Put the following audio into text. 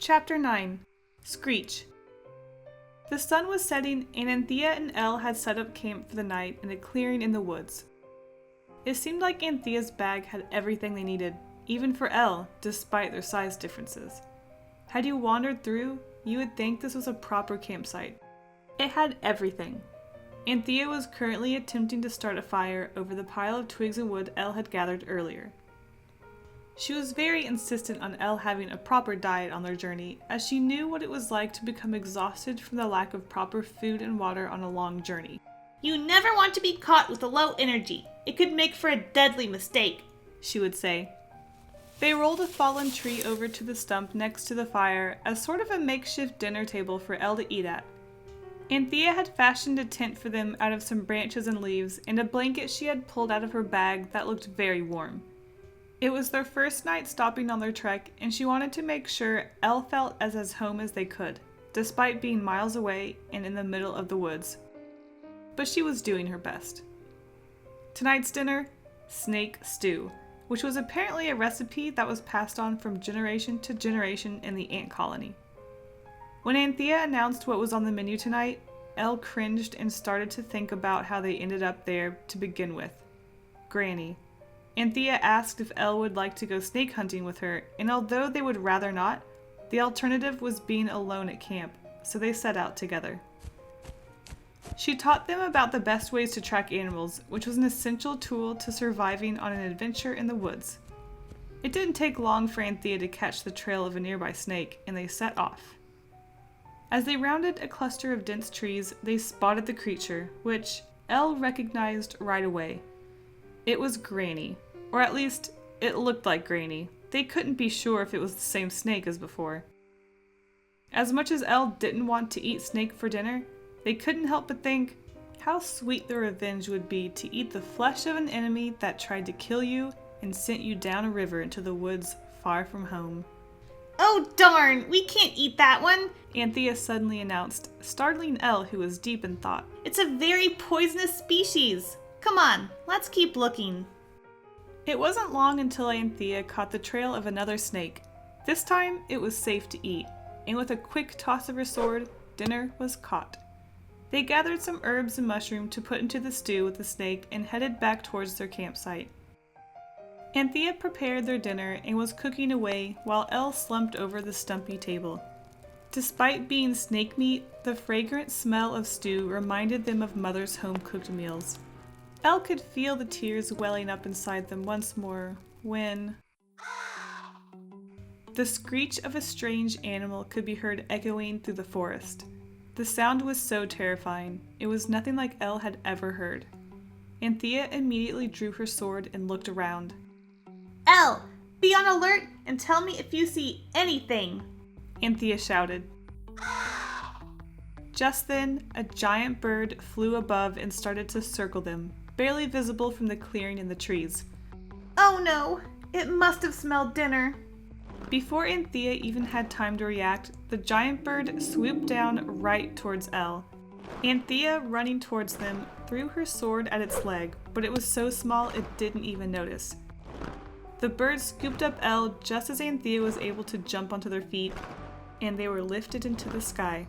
Chapter 9 Screech. The sun was setting, and Anthea and Elle had set up camp for the night in a clearing in the woods. It seemed like Anthea's bag had everything they needed, even for Elle, despite their size differences. Had you wandered through, you would think this was a proper campsite. It had everything. Anthea was currently attempting to start a fire over the pile of twigs and wood Elle had gathered earlier. She was very insistent on Elle having a proper diet on their journey, as she knew what it was like to become exhausted from the lack of proper food and water on a long journey. "You never want to be caught with a low energy. It could make for a deadly mistake," she would say. They rolled a fallen tree over to the stump next to the fire as sort of a makeshift dinner table for Elle to eat at. Anthea had fashioned a tent for them out of some branches and leaves and a blanket she had pulled out of her bag that looked very warm. It was their first night stopping on their trek, and she wanted to make sure Elle felt as home as they could, despite being miles away and in the middle of the woods. But she was doing her best. Tonight's dinner? Snake stew, which was apparently a recipe that was passed on from generation to generation in the ant colony. When Anthea announced what was on the menu tonight, Elle cringed and started to think about how they ended up there to begin with. Granny. Anthea asked if Elle would like to go snake hunting with her, and although they would rather not, the alternative was being alone at camp, so they set out together. She taught them about the best ways to track animals, which was an essential tool to surviving on an adventure in the woods. It didn't take long for Anthea to catch the trail of a nearby snake, and they set off. As they rounded a cluster of dense trees, they spotted the creature, which Elle recognized right away. It was Granny, or at least it looked like Granny. They couldn't be sure if it was the same snake as before. As much as Elle didn't want to eat snake for dinner, they couldn't help but think how sweet the revenge would be to eat the flesh of an enemy that tried to kill you and sent you down a river into the woods far from home. "Oh darn, we can't eat that one," Anthea suddenly announced, startling Elle, who was deep in thought. "It's a very poisonous species. Come on, let's keep looking." It wasn't long until Anthea caught the trail of another snake. This time, it was safe to eat, and with a quick toss of her sword, dinner was caught. They gathered some herbs and mushroom to put into the stew with the snake and headed back towards their campsite. Anthea prepared their dinner and was cooking away while Elle slumped over the stumpy table. Despite being snake meat, the fragrant smell of stew reminded them of Mother's home-cooked meals. Elle could feel the tears welling up inside them once more when the screech of a strange animal could be heard echoing through the forest. The sound was so terrifying. It was nothing like Elle had ever heard. Anthea immediately drew her sword and looked around. "Elle, be on alert and tell me if you see anything," Anthea shouted. Just then, a giant bird flew above and started to circle them, barely visible from the clearing in the trees. "Oh no, it must have smelled dinner." Before Anthea even had time to react, the giant bird swooped down right towards Elle. Anthea, running towards them, threw her sword at its leg, but it was so small it didn't even notice. The bird scooped up Elle just as Anthea was able to jump onto their feet, and they were lifted into the sky.